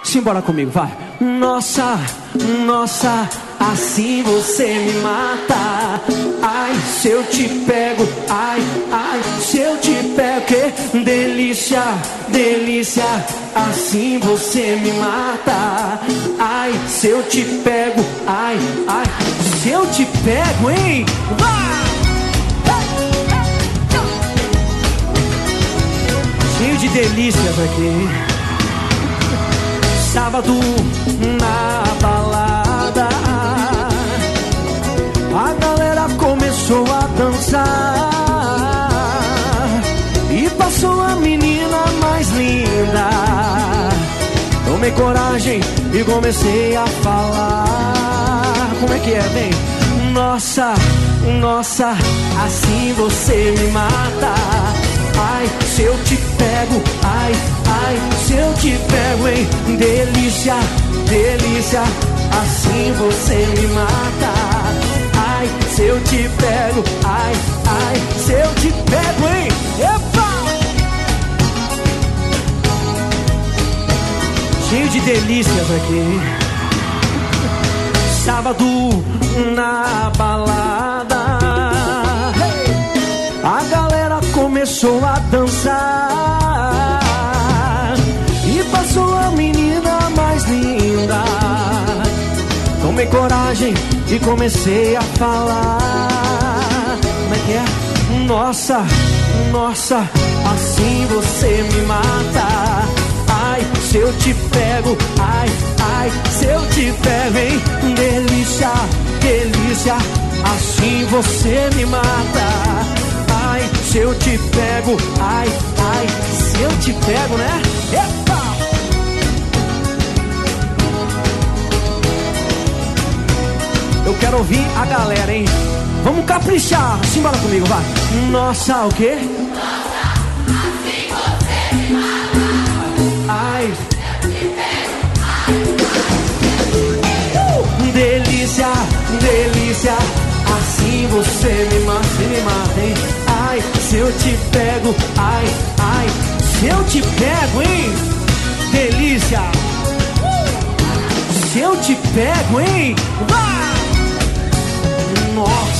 Simbora comigo, vai. Nossa, nossa, assim você me mata. Ai, se eu te pego, ai, ai, se eu te pego, que delícia, delícia, assim você me mata. Ai, se eu te pego, ai, ai, se eu te pego, hein? Vai! Cheio de delícias aqui. Sábado na balada, a galera começou a dançar e passou a menina mais linda. Tomei coragem e comecei a falar. Como é que é, vem? Nossa, nossa, assim você me mata. Ai, se eu te pego, ai, ai, se eu te pego, hein? Delícia, delícia, assim você me mata. Ai, se eu te pego, ai, ai, se eu te pego, hein? Epa! Cheio de delícias aqui. Sábado na balada, a galera começou a dançar e passou a menina mais linda. Tomei coragem e comecei a falar. Como é que é? Nossa, nossa, assim você me mata. Ai, se eu te pego, ai, ai, se eu te pego, hein? Delícia, delícia, assim você me mata. Ai, se eu te pego, ai, ai, se eu te pego, né? Epa! Eu quero ouvir a galera, hein? Vamos caprichar, simbora comigo, vai. Nossa, o quê? Nossa, assim você me mata. Ai, eu te pego, ai. Delícia, delícia, assim você me mata, hein? Ai, se eu te pego, ai, ai, se eu te pego, hein? Delícia, se eu te pego, hein? Vai! Nossa!